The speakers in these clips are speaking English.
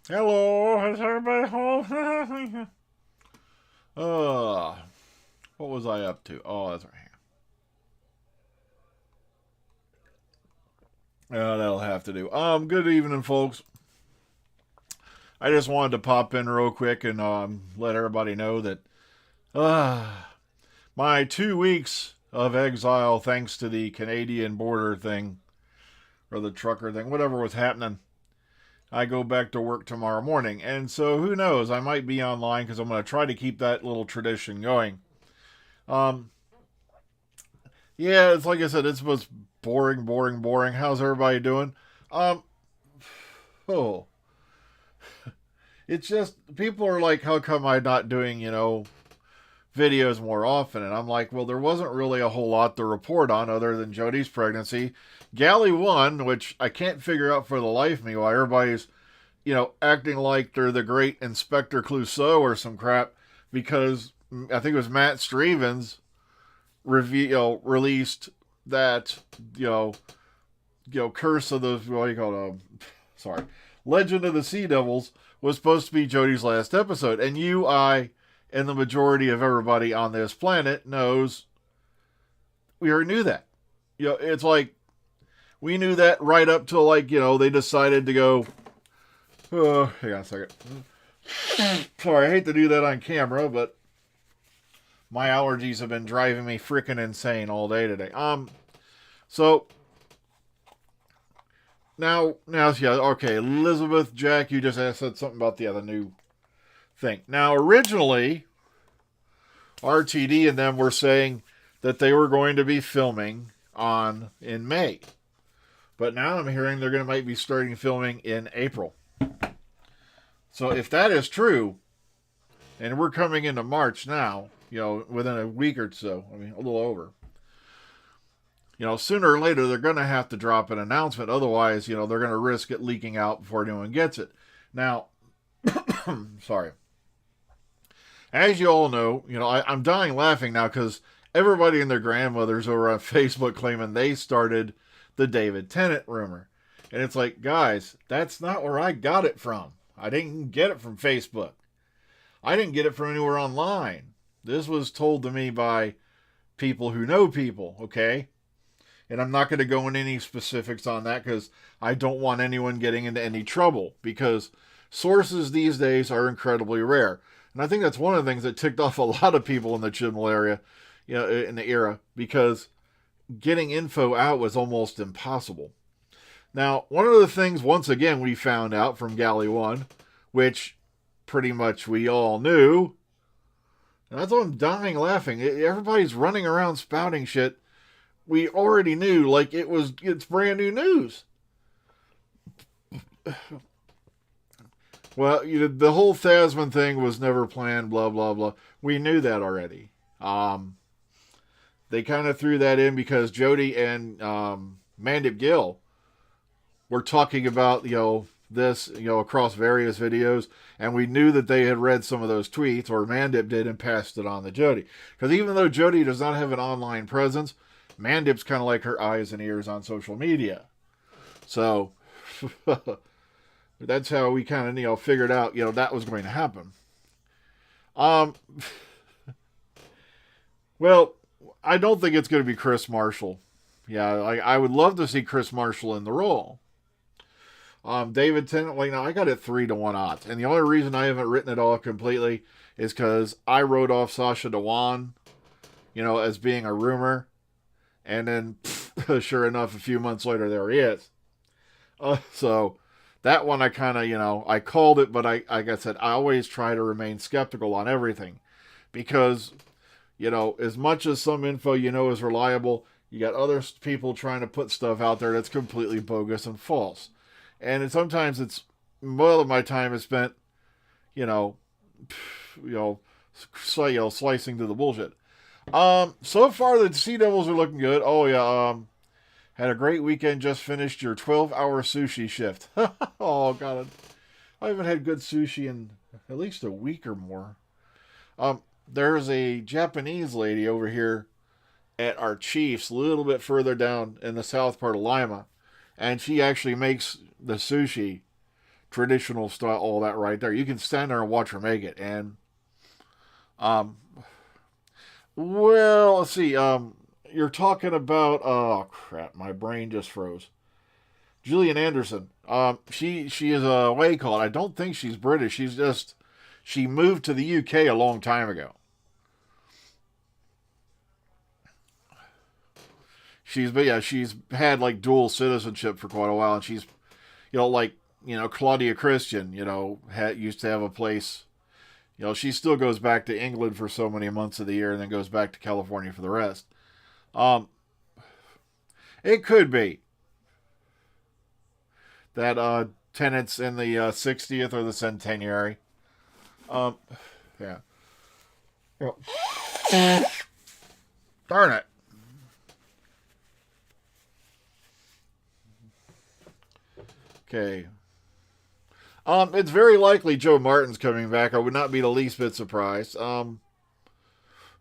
Hello, is everybody home? uh, what was I up to? Oh, that's right. That'll have to do. Good evening, folks. I just wanted to pop in real quick and let everybody know that uh, my 2 weeks of exile, thanks to the Canadian border thing or the trucker thing, whatever was happening, I go back to work tomorrow morning. And so who knows? I might be online because I'm going to try to keep that little tradition going. Um, Yeah, it's like I said, it's most boring, boring, boring. How's everybody doing? Um, oh, it's just people are like, how come I'm not doing, videos more often? And I'm like, well, there wasn't really a whole lot to report on other than Jody's pregnancy. Galley won, which I can't figure out for the life of me why everybody's, acting like they're the great Inspector Clouseau or some crap because I think it was Matt Stevens released that you know Curse of the what do you call it? Sorry, Legend of the Sea Devils was supposed to be Jody's last episode, and and the majority of everybody on this planet knows we already knew that. It's like we knew that right up till they decided to go. Oh, hang on a second. Sorry, I hate to do that on camera, but my allergies have been driving me freaking insane all day today. So yeah, okay, Elizabeth, Jack, you just said something about the new thing. Now, originally, RTD and them were saying that they were going to be filming on in May, but now I'm hearing they're going to might be starting filming in April. So if that is true, and we're coming into March now, within a week or so, I mean a little over. Sooner or later they're going to have to drop an announcement. Otherwise, they're going to risk it leaking out before anyone gets it. Now, sorry. As you all know, I'm dying laughing now because everybody and their grandmothers over on Facebook claiming they started the David Tennant rumor. And it's like, guys, that's not where I got it from. I didn't get it from Facebook. I didn't get it from anywhere online. This was told to me by people who know people, okay? And I'm not going to go into any specifics on that because I don't want anyone getting into any trouble because sources these days are incredibly rare. And I think that's one of the things that ticked off a lot of people in the Chibnall area, in the era, because getting info out was almost impossible. Now, one of the things, once again, we found out from Galley 1, which pretty much we all knew, and that's why I'm dying laughing. Everybody's running around spouting shit we already knew, like it's brand new news. Well, the whole Thasman thing was never planned, blah blah blah. We knew that already. They kind of threw that in because Jody and Mandip Gill were talking about this across various videos, and we knew that they had read some of those tweets, or Mandip did, and passed it on to Jody. Because even though Jody does not have an online presence, Mandip's kind of like her eyes and ears on social media. So that's how we kind of figured out that was going to happen. Um, well, I don't think it's going to be Chris Marshall. Yeah, I would love to see Chris Marshall in the role. David Tennant, now I got it 3-1 odds, and the only reason I haven't written it all completely is because I wrote off Sasha Dewan, as being a rumor, and then sure enough, a few months later, there he is. So that one I kind of I called it, but like I said, I always try to remain skeptical on everything because as much as some info is reliable, you got other people trying to put stuff out there that's completely bogus and false. And sometimes it's more of my time is spent, you know, you know, slicing through the bullshit. So far the Sea Devils are looking good. Oh yeah, had a great weekend. Just finished your 12-hour sushi shift. Oh god, I haven't had good sushi in at least a week or more. There's a Japanese lady over here at our Chiefs, a little bit further down in the south part of Lima, and she actually makes the sushi traditional style, all that right there. You can stand there and watch her make it. And, well, let's see. You're talking about, oh crap, my brain just froze. Gillian Anderson. She is a what do you call it? I don't think she's British. She moved to the UK a long time ago. She's had like dual citizenship for quite a while, and she's like Claudia Christian, used to have a place. She still goes back to England for so many months of the year, and then goes back to California for the rest. Um, it could be that tenants in the 60th or the centenary. Um, yeah. Darn it. Okay. It's very likely Joe Martin's coming back. I would not be the least bit surprised. And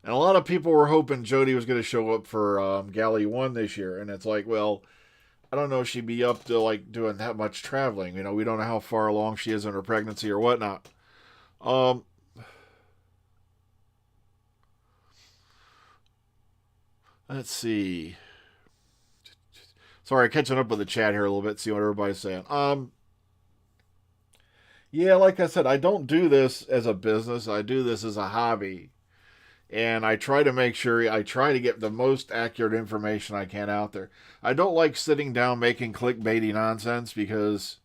a lot of people were hoping Jodie was going to show up for Galley 1 this year. And it's like, well, I don't know if she'd be up to like doing that much traveling. We don't know how far along she is in her pregnancy or whatnot. Um, let's see. Sorry, catching up with the chat here a little bit, see what everybody's saying. Yeah, like I said, I don't do this as a business. I do this as a hobby. And I try to make sure I try to get the most accurate information I can out there. I don't like sitting down making clickbaity nonsense because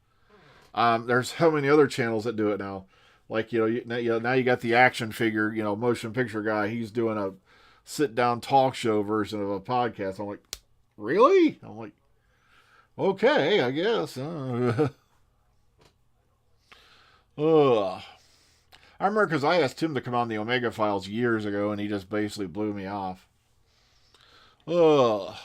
there's so many other channels that do it now. Like, now you got the action figure, motion picture guy. He's doing a sit down talk show version of a podcast. I'm like, really? I'm like, okay, I guess. Ugh. I remember because I asked him to come on the Omega Files years ago, and he just basically blew me off. Ugh.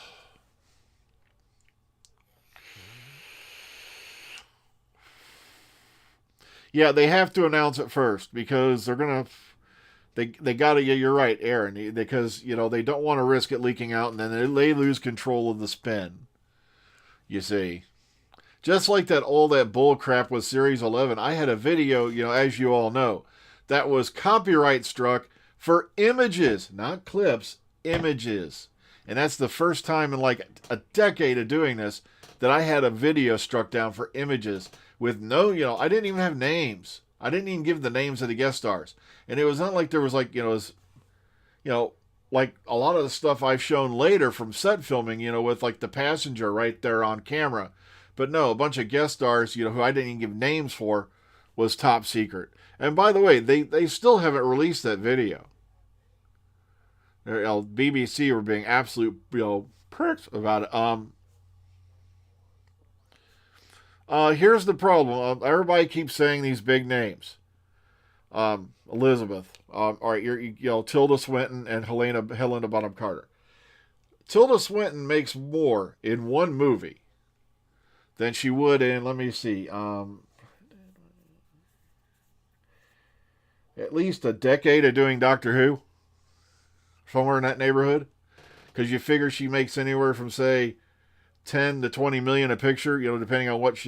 Yeah, they have to announce it first because they're gonna. They gotta. Yeah, you're right, Aaron. Because they don't want to risk it leaking out, and then they lose control of the spin. You see. Just like all that bull crap with Series 11, I had a video, as you all know, that was copyright struck for images, not clips, images. And that's the first time in like a decade of doing this that I had a video struck down for images with no, I didn't even have names. I didn't even give the names of the guest stars. And it was not like there was like, like a lot of the stuff I've shown later from set filming, with like the passenger right there on camera. But no, a bunch of guest stars, who I didn't even give names for, was top secret. And by the way, they still haven't released that video. BBC were being absolute, pricks about it. Here's the problem. Everybody keeps saying these big names. Elizabeth. All right, Tilda Swinton and Helena Bonham Carter. Tilda Swinton makes more in one movie than she would in, let me see, at least a decade of doing Doctor Who, somewhere in that neighborhood. Because you figure she makes anywhere from, say, 10 to 20 million a picture, depending on what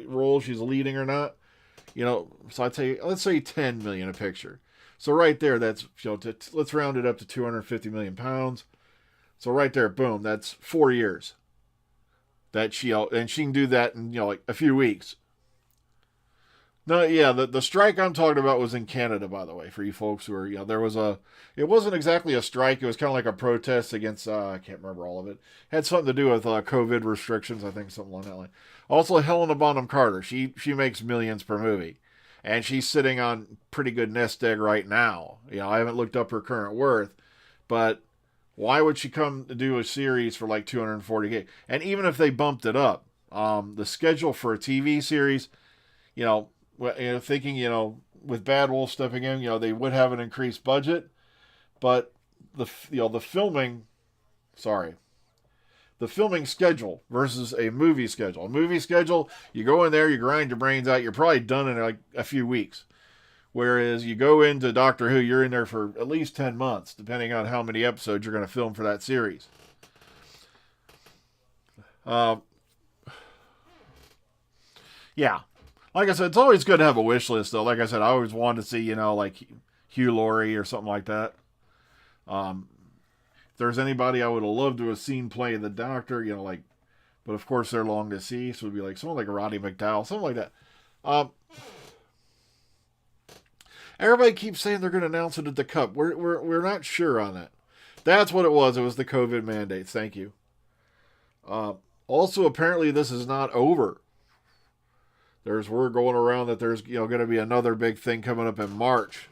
role she's leading or not. So I'd say, let's say 10 million a picture. So right there, that's, let's round it up to 250 million pounds. So right there, boom, that's 4 years. And she can do that in, like a few weeks. No, yeah, the strike I'm talking about was in Canada, by the way, for you folks who are, there was it wasn't exactly a strike, it was kind of like a protest against, I can't remember all of it. It had something to do with COVID restrictions, I think, something along that line. Also, Helena Bonham Carter, she makes millions per movie. And she's sitting on pretty good nest egg right now. I haven't looked up her current worth, but why would she come to do a series for like 240K? And even if they bumped it up, the schedule for a TV series, thinking, with Bad Wolf stepping in, they would have an increased budget, but the filming schedule versus a movie schedule. A movie schedule, you go in there, you grind your brains out, you're probably done in like a few weeks. Whereas you go into Doctor Who, you're in there for at least 10 months, depending on how many episodes you're going to film for that series. Yeah. Like I said, it's always good to have a wish list, though. Like I said, I always wanted to see, like Hugh Laurie or something like that. If there's anybody I would have loved to have seen play the Doctor, but of course they're long deceased, would be like someone like Roddy McDowall, something like that. Everybody keeps saying they're going to announce it at the Cup. We're not sure on that. That's what it was. It was the COVID mandates. Thank you. Also, apparently, this is not over. There's word going around that there's going to be another big thing coming up in March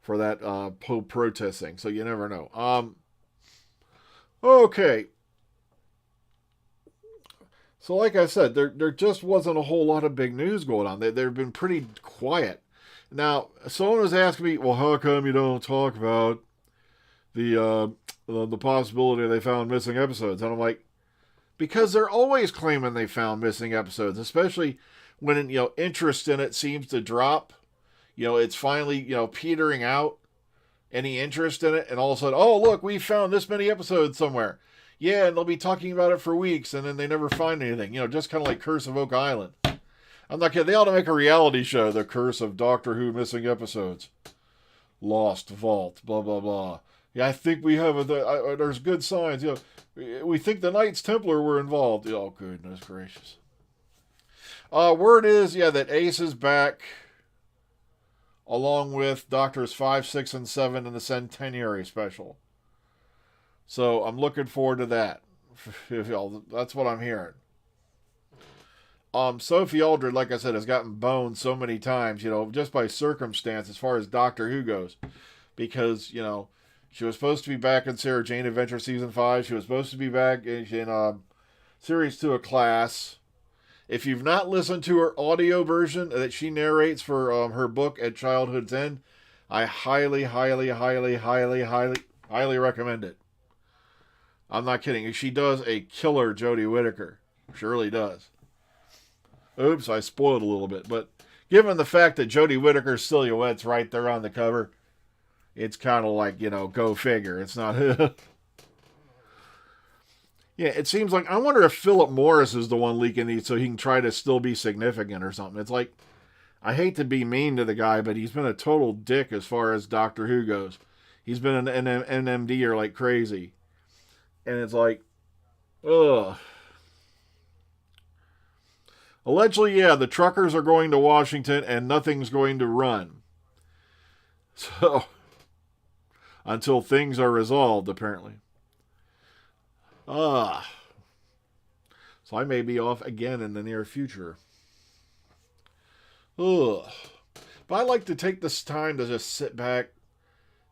for that Pope protesting. So you never know. Okay. So like I said, there just wasn't a whole lot of big news going on. They've been pretty quiet. Now, someone was asking me, well, how come you don't talk about the possibility they found missing episodes? And I'm like, because they're always claiming they found missing episodes, especially when interest in it seems to drop. It's finally petering out any interest in it, and all of a sudden, oh look, we found this many episodes somewhere. Yeah, and they'll be talking about it for weeks, and then they never find anything. Just kind of like Curse of Oak Island. I'm not kidding. They ought to make a reality show, The Curse of Doctor Who Missing Episodes. Lost Vault, blah, blah, blah. Yeah, I think we have, there's good signs. We think the Knights Templar were involved. Oh, goodness gracious. Word is, that Ace is back, along with Doctors 5, 6, and 7 in the Centenary special. So I'm looking forward to that. That's what I'm hearing. Sophie Aldred, like I said, has gotten boned so many times, just by circumstance as far as Doctor Who goes. Because, she was supposed to be back in Sarah Jane Adventure Season 5. She was supposed to be back in Series 2 of Class. If you've not listened to her audio version that she narrates for her book At Childhood's End, I highly, highly, highly, highly, highly, highly recommend it. I'm not kidding. She does a killer Jodie Whittaker. Surely does. Oops, I spoiled a little bit. But given the fact that Jodie Whittaker's silhouette's right there on the cover, it's kind of like, go figure. It's not... Yeah, it seems like... I wonder if Philip Morris is the one leaking these so he can try to still be significant or something. It's like... I hate to be mean to the guy, but he's been a total dick as far as Doctor Who goes. He's been an NMDer like crazy. And it's like... Ugh. Allegedly, the truckers are going to Washington and nothing's going to run. So... Until things are resolved, apparently. So I may be off again in the near future. But I like to take this time to just sit back,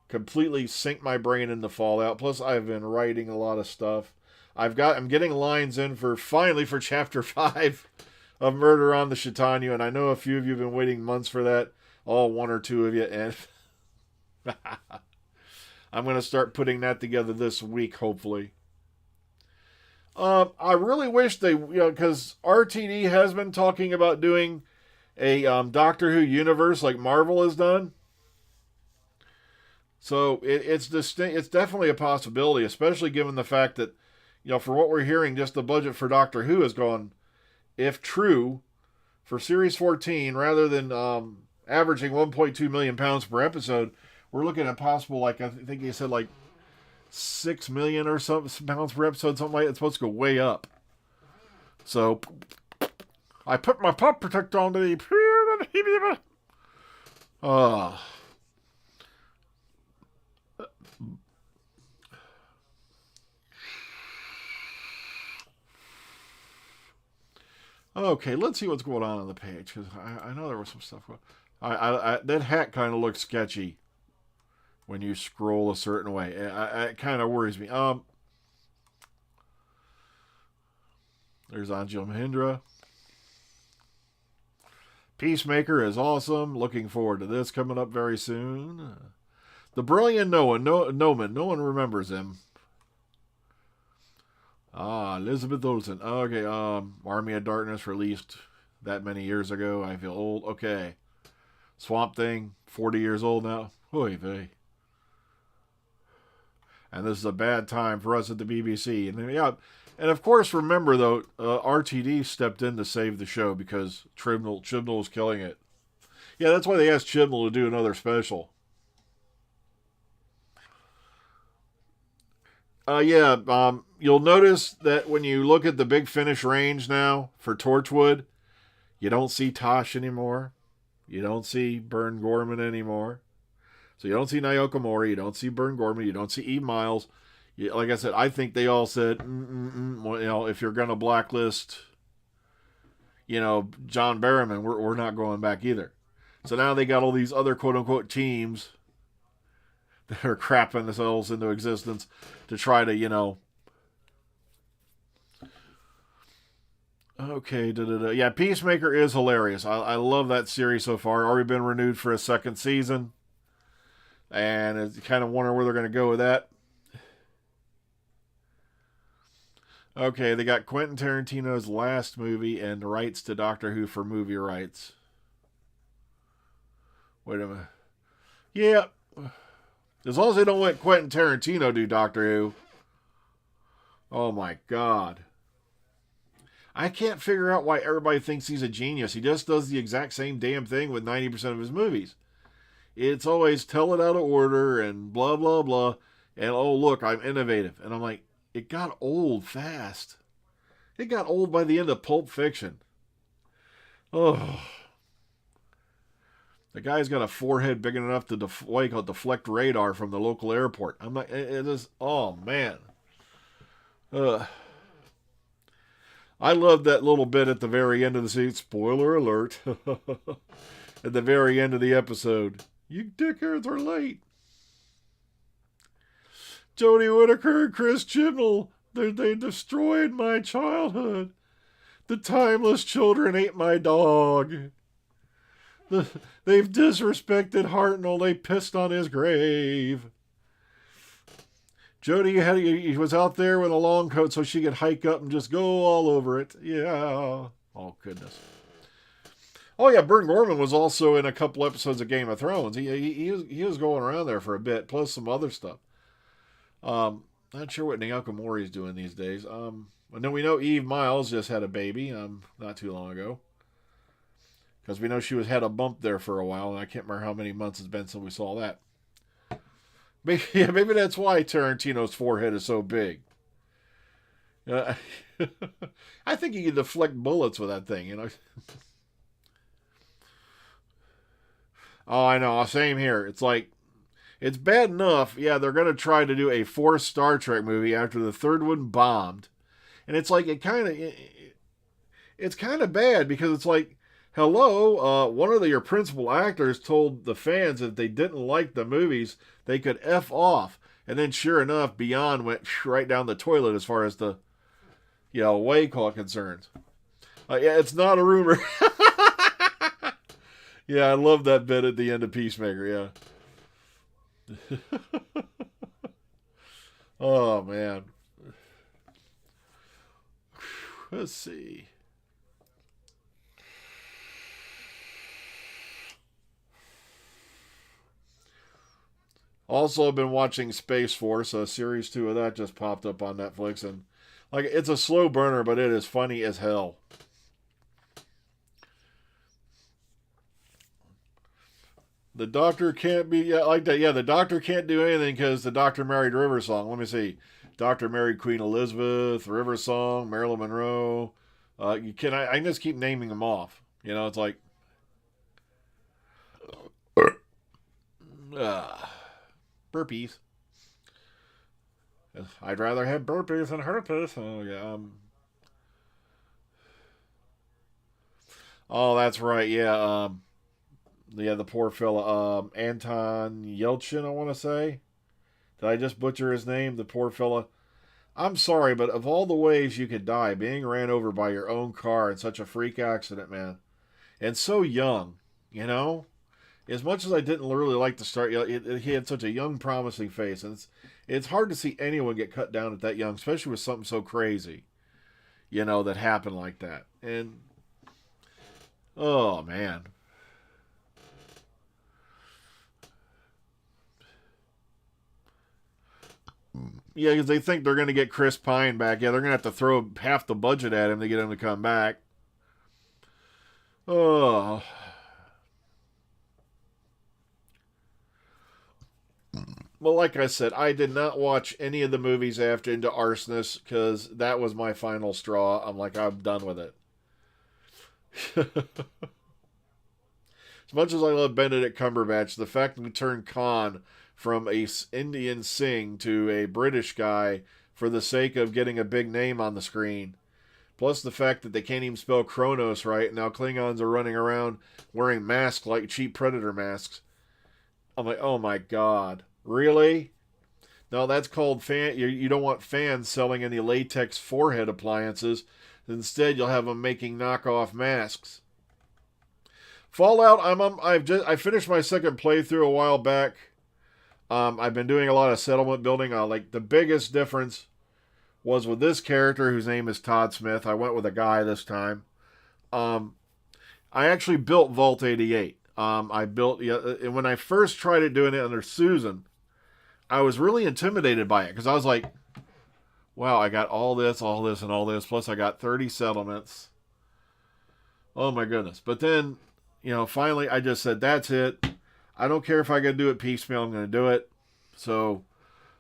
completely sink my brain into Fallout. Plus, I've been writing a lot of stuff. I'm getting lines in for Chapter 5 of Murder on the Chitanya, and I know a few of you have been waiting months for that. All one or two of you, and I'm going to start putting that together this week, hopefully. I really wish they, because RTD has been talking about doing a Doctor Who universe like Marvel has done. So it's definitely a possibility, especially given the fact that, for what we're hearing, just the budget for Doctor Who has gone, if true, for Series 14, rather than averaging £1.2 million per episode, we're looking at possible, I think he said, 6 million or something pounds per episode, something like that. It's supposed to go way up. So I put my pop protector on the Okay, let's see what's going on the page, because I know there was some stuff going on. That hat kind of looks sketchy when you scroll a certain way. It kind of worries me. There's Anjali Mahindra. Peacemaker is awesome. Looking forward to this coming up very soon. The brilliant Noman. No one remembers him. Elizabeth Olsen. Okay, Army of Darkness released that many years ago. I feel old. Okay. Swamp Thing, 40 years old now. Oy vey. And this is a bad time for us at the BBC. And And of course, remember though, RTD stepped in to save the show because Chibnall was killing it. Yeah, that's why they asked Chibnall to do another special. Yeah, you'll notice that when you look at the Big Finish range now for Torchwood, you don't see Tosh anymore. You don't see Burn Gorman anymore. So you don't see Naoko Mori. You don't see Burn Gorman. You don't see E. Miles. Like I said, I think they all said, well, if you're going to blacklist, John Barrowman, we're not going back either. So now they got all these other quote unquote teams that are crapping themselves into existence to try to, Okay, yeah, Peacemaker is hilarious. I love that series so far. Already been renewed for a second season, and it's kind of wondering where they're going to go with that. Okay, they got Quentin Tarantino's last movie and rights to Doctor Who for movie rights. Wait a minute. Yeah, as long as they don't let Quentin Tarantino do Doctor Who. Oh my God. I can't figure out why everybody thinks he's a genius. He just does the exact same damn thing with 90% of his movies. It's always tell it out of order and blah, blah, blah. And oh, look, I'm innovative. And I'm like, it got old fast. It got old by the end of Pulp Fiction. Oh. The guy's got a forehead big enough to deflect radar from the local airport. I'm like, it is, oh man. I love that little bit at the very end of the scene. Spoiler alert. At the very end of the episode. You dickheads are late. Jodie Whittaker and Chris Chibnall. They destroyed my childhood. The timeless children ate my dog. They've disrespected Hartnell. They pissed on his grave. Jodie he was out there with a long coat so she could hike up and just go all over it. Yeah. Oh, goodness. Oh, yeah, Burn Gorman was also in a couple episodes of Game of Thrones. He was going around there for a bit, plus some other stuff. Not sure what Naoko Mori is doing these days. And then we know Eve Miles just had a baby not too long ago. Because we know she had a bump there for a while, and I can't remember how many months it's been since we saw that. Maybe that's why Tarantino's forehead is so big. I think he can deflect bullets with that thing, Oh, I know. Same here. It's like, it's bad enough. Yeah, they're going to try to do a fourth Star Trek movie after the third one bombed. And it's like, it's kind of bad because it's like, hello, one of your principal actors told the fans if they didn't like the movies, they could F off. And then sure enough, Beyond went right down the toilet as far as the, away call concerns. Yeah, it's not a rumor. Yeah, I love that bit at the end of Peacemaker, yeah. Oh, man. Let's see. Also, I've been watching Space Force. Series 2 of that just popped up on Netflix. And, it's a slow burner, but it is funny as hell. The Doctor can't be like that. Yeah, the Doctor can't do anything because the Doctor married River Song. Let me see. Doctor married Queen Elizabeth, River Song, Marilyn Monroe. I can just keep naming them off. It's like burpees. I'd rather have burpees than herpes. Oh yeah. Oh, that's right. Yeah. The poor fella, Anton Yelchin, I want to say. Did I just butcher his name? The poor fella. I'm sorry, but of all the ways you could die, being ran over by your own car in such a freak accident, man, and so young, As much as I didn't really like to start, he had such a young, promising face, and it's hard to see anyone get cut down at that young, especially with something so crazy, that happened like that. And oh man. Yeah, because they think they're going to get Chris Pine back. Yeah, they're going to have to throw half the budget at him to get him to come back. Oh. Well, like I said, I did not watch any of the movies after Into Arsonist because that was my final straw. I'm like, I'm done with it. As much as I love Benedict Cumberbatch, the fact that we turned Khan from a Indian Singh to a British guy for the sake of getting a big name on the screen, plus the fact that they can't even spell Kronos right, and now Klingons are running around wearing masks like cheap Predator masks. I'm like, oh my god, really? No, that's called fan. You don't want fans selling any latex forehead appliances. Instead, you'll have them making knockoff masks. Fallout. I finished my second playthrough a while back. I've been doing a lot of settlement building. Like the biggest difference was with this character whose name is Todd Smith. I went with a guy this time. Um, I actually built Vault 88. I built when I first tried it doing it under Susan, I was really intimidated by it because I was like, wow, I got all this, and all this. Plus, I got 30 settlements. Oh my goodness. But then, finally, I just said, that's it. I don't care if I got to do it piecemeal, I'm going to do it. So,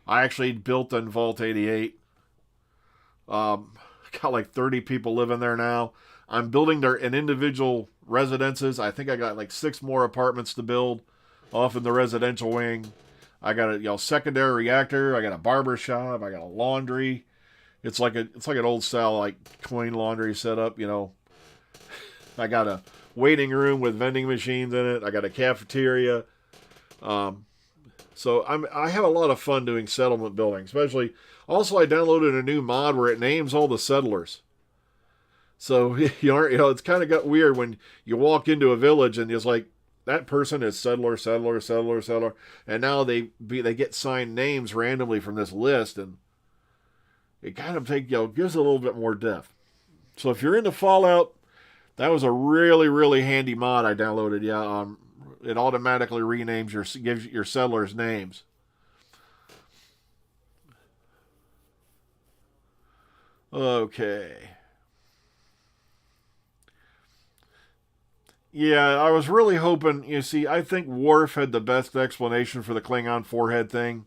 I actually built in Vault 88. Got like 30 people living there now. I'm building an individual residences. I think I got like 6 more apartments to build off in the residential wing. I got a secondary reactor. I got a barber shop. I got a laundry. It's like an old style like coin laundry setup. I got a waiting room with vending machines in it. I got a cafeteria. So I have a lot of fun doing settlement building. Especially, also I downloaded a new mod where it names all the settlers. So it's kind of got weird when you walk into a village and it's like, that person is settler, and now they get signed names randomly from this list, and it kind of gives it a little bit more depth. So if you're into Fallout, that was a really, really handy mod I downloaded. Yeah, it automatically renames gives your settlers names. Okay. Yeah, I was really hoping. You see, I think Worf had the best explanation for the Klingon forehead thing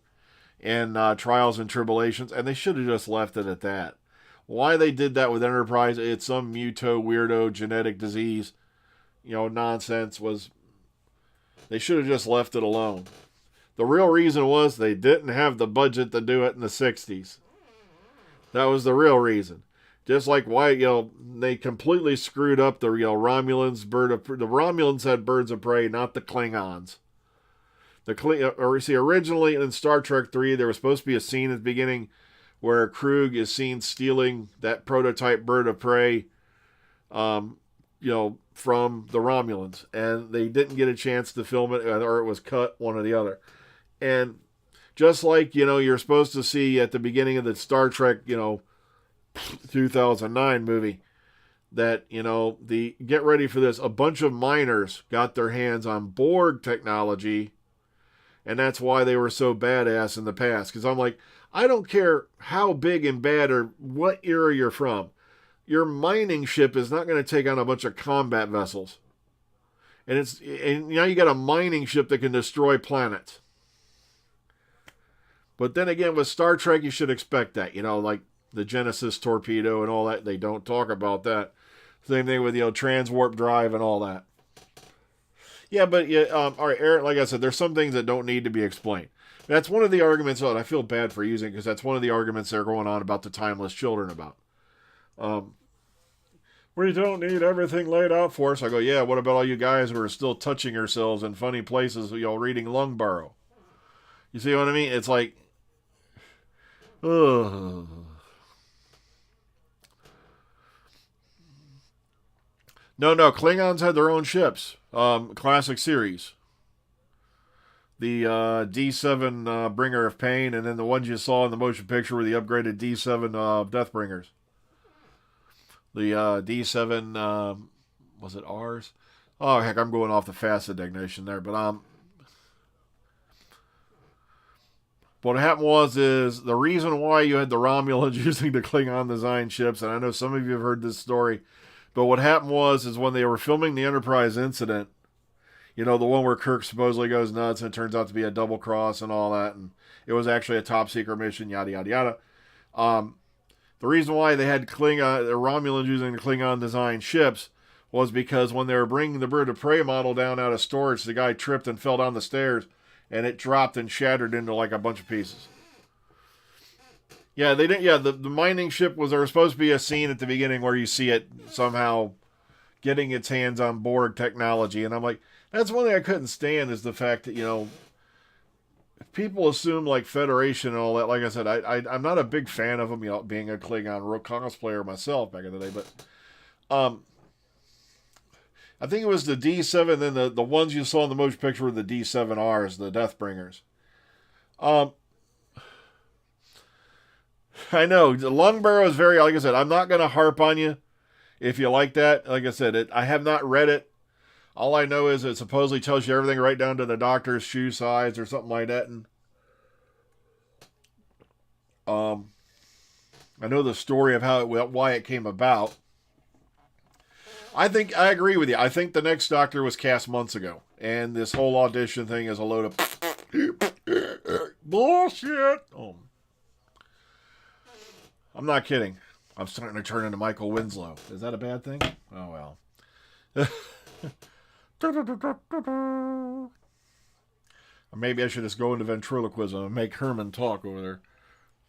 in Trials and Tribulations, and they should have just left it at that. Why they did that with Enterprise, it's some muto weirdo genetic disease, nonsense, was they should have just left it alone. The real reason was they didn't have the budget to do it in the 60s. That was the real reason. Just like why they completely screwed up the Romulans. The Romulans had birds of prey, not the Klingons. Originally in Star Trek 3, there was supposed to be a scene at the beginning where Krug is seen stealing that prototype bird of prey, from the Romulans, and they didn't get a chance to film it, or it was cut, one or the other. And just like you're supposed to see at the beginning of the Star Trek, 2009 movie, that the get ready for this, a bunch of miners got their hands on Borg technology, and that's why they were so badass in the past. Because I'm like, I don't care how big and bad or what era you're from, your mining ship is not going to take on a bunch of combat vessels. And now you got a mining ship that can destroy planets. But then again, with Star Trek, you should expect that. Like the Genesis torpedo and all that. They don't talk about that. Same thing with, transwarp drive and all that. Yeah, but all right, Eric, like I said, there's some things that don't need to be explained. That's one of the arguments, I feel bad for using, because that's one of the arguments they're going on about the Timeless Children about. We don't need everything laid out for us. I go, yeah, what about all you guys who are still touching yourselves in funny places, reading Lungbarrow? You see what I mean? It's like, ugh. No, Klingons had their own ships. Classic series. The D7 Bringer of Pain, and then the ones you saw in the motion picture were the upgraded D7 Deathbringers. The D7, was it ours? Oh, heck, I'm going off the fast indignation there. But But what happened was is the reason why you had the Romulans using the Klingon design ships, and I know some of you have heard this story, but what happened was is when they were filming the Enterprise incident, you know, the one where Kirk supposedly goes nuts and it turns out to be a double cross and all that, and it was actually a top secret mission, yada yada yada. The reason why they had Klingon, the Romulans using the Klingon design ships was because when they were bringing the Bird of Prey model down out of storage, the guy tripped and fell down the stairs, and it dropped and shattered into like a bunch of pieces. Yeah, they didn't. Yeah, the mining ship was there was supposed to be a scene at the beginning where you see it somehow getting its hands on Borg technology, and I'm like, that's one thing I couldn't stand is the fact that, you know, people assume like Federation and all that. Like I said, I'm not a big fan of them, you know, being a Klingon cosplayer myself back in the day, but I think it was the D7, then the ones you saw in the motion picture were the D7Rs, the Deathbringers. I know, the Lungbarrow is very, like I said, I'm not going to harp on you if you like that. Like I said, I have not read it. All I know is it supposedly tells you everything right down to the doctor's shoe size or something like that. And I know the story of why it came about. I think I agree with you. I think the next Doctor was cast months ago, and this whole audition thing is a load of bullshit. Oh. I'm not kidding. I'm starting to turn into Michael Winslow. Is that a bad thing? Oh well. Or maybe I should just go into ventriloquism and make Herman talk over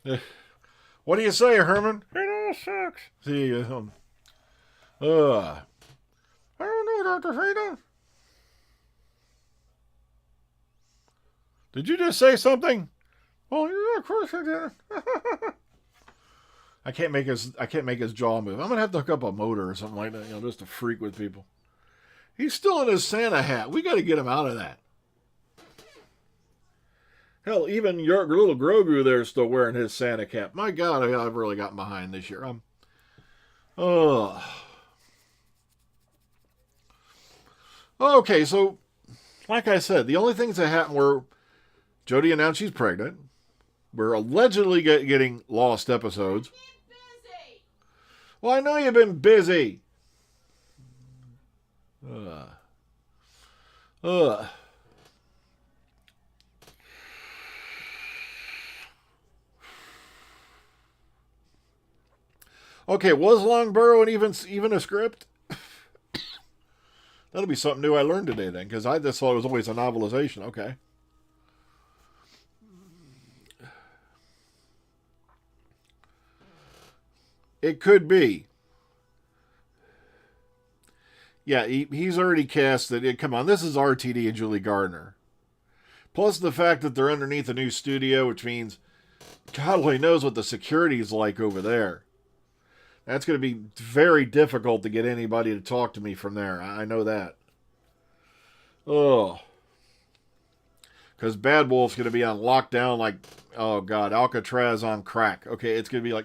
there. What do you say, Herman? It all sucks. See, I don't know, Dr. Veda. Did you just say something? Well, yeah, of course I did. I can't make his jaw move. I'm gonna have to hook up a motor or something like that, you know, just to freak with people. He's still in his Santa hat. We got to get him out of that. Hell, even your little Grogu there is still wearing his Santa cap. My God, I've really gotten behind this year. Okay, so like I said, the only things that happened were Jodie announced she's pregnant. We're allegedly getting lost episodes. Well, I know you've been busy. Okay, was Longbarrow even a script? That'll be something new I learned today then, because I just thought it was always a novelization. Okay. It could be. Yeah, he's already cast it. Come on, this is RTD and Julie Gardner. Plus the fact that they're underneath a new studio, which means God only knows what the security is like over there. That's going to be very difficult to get anybody to talk to me from there. I know that. Oh. Because Bad Wolf's going to be on lockdown like, oh God, Alcatraz on crack. Okay, it's going to be like,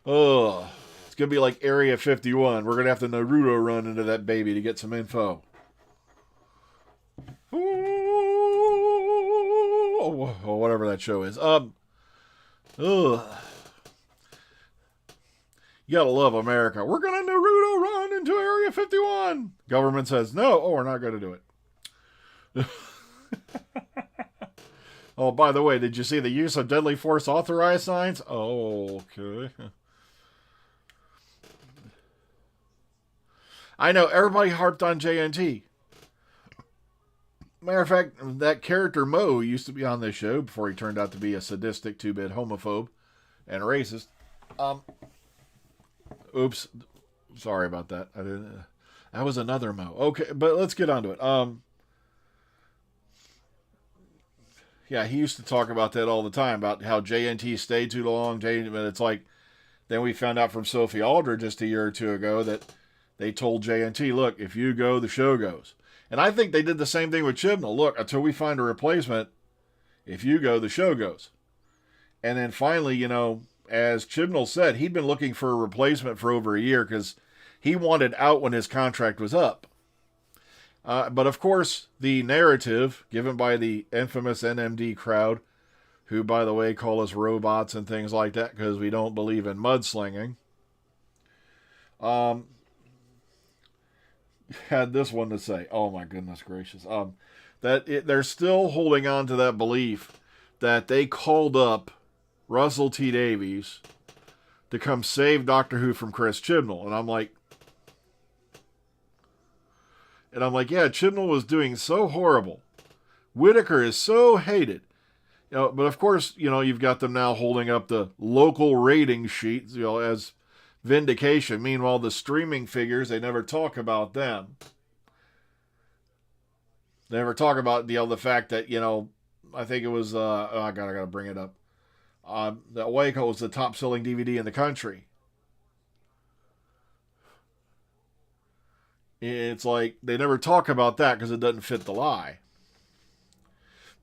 oh. It's going to be like Area 51. We're going to have to Naruto run into that baby to get some info. Or whatever that show is. Ugh. You gotta love America. We're going to Naruto run into Area 51. Government says no. Oh, we're not going to do it. Oh, by the way, did you see the use of deadly force authorized signs? Oh, okay. I know, everybody harped on JNT. Matter of fact, that character Mo used to be on this show before he turned out to be a sadistic two-bit homophobe and racist. Oops. Sorry about that. I didn't. That was another Mo. Okay, but let's get on to it. Yeah, he used to talk about that all the time, about how JNT stayed too long. But it's like, then we found out from Sophie Aldred just a year or two ago that they told JNT, look, if you go, the show goes. And I think they did the same thing with Chibnall. Look, until we find a replacement, if you go, the show goes. And then finally, you know, as Chibnall said, he'd been looking for a replacement for over a year because he wanted out when his contract was up. But of course, the narrative given by the infamous NMD crowd who, by the way, call us robots and things like that because we don't believe in mudslinging. Had this one to say. Oh my goodness gracious. They're still holding on to that belief that they called up Russell T Davies to come save Doctor Who from Chris Chibnall, and I'm like, yeah, Chibnall was doing so horrible. Whittaker is so hated. But of course, you've got them now holding up the local rating sheets, as vindication. Meanwhile, the streaming figures, they never talk about them. They never talk about the fact that I think it was I gotta bring it up. That Waco was the top-selling DVD in the country. It's like they never talk about that because it doesn't fit the lie.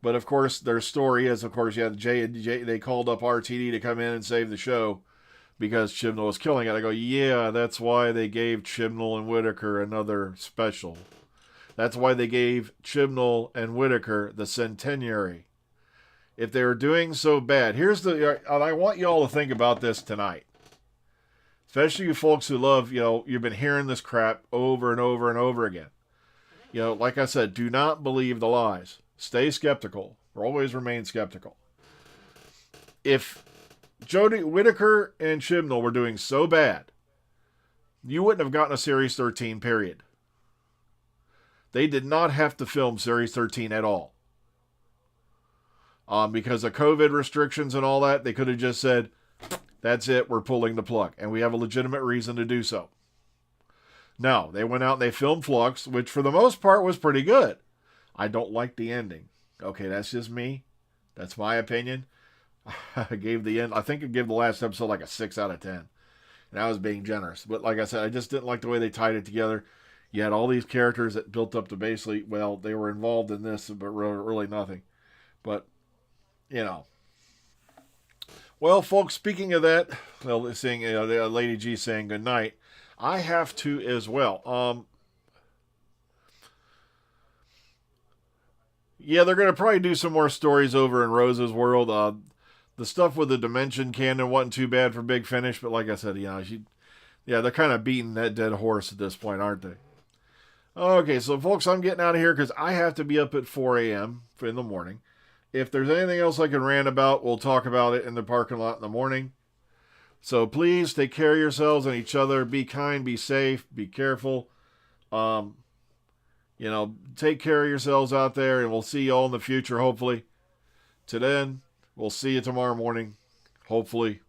But of course, their story is, of course, J. They called up RTD to come in and save the show because Chibnall was killing it. I go, yeah, that's why they gave Chibnall and Whittaker another special. That's why they gave Chibnall and Whittaker the centenary. If they were doing so bad, I want you all to think about this tonight. Especially you folks who love, you've been hearing this crap over and over and over again. Like I said, do not believe the lies. Stay skeptical. Always remain skeptical. If Jodie Whittaker and Chibnall were doing so bad, you wouldn't have gotten a Series 13, period. They did not have to film Series 13 at all. Because of COVID restrictions and all that, they could have just said, that's it, we're pulling the plug. And we have a legitimate reason to do so. No, they went out and they filmed Flux, which for the most part was pretty good. I don't like the ending. Okay, that's just me. That's my opinion. I think I gave the last episode like a 6 out of 10. And I was being generous. But like I said, I just didn't like the way they tied it together. You had all these characters that built up to basically, well, they were involved in this, but really nothing. But, Well, folks, speaking of that, seeing Lady G saying good night, I have to as well. Yeah, they're going to probably do some more stories over in Rose's world. The stuff with the Dimension canon wasn't too bad for Big Finish, but like I said, they're kind of beating that dead horse at this point, aren't they? Okay, so folks, I'm getting out of here because I have to be up at 4 a.m. in the morning. If there's anything else I can rant about, we'll talk about it in the parking lot in the morning. So please take care of yourselves and each other. Be kind, be safe, be careful. Take care of yourselves out there, and we'll see you all in the future, hopefully. To then, we'll see you tomorrow morning, hopefully,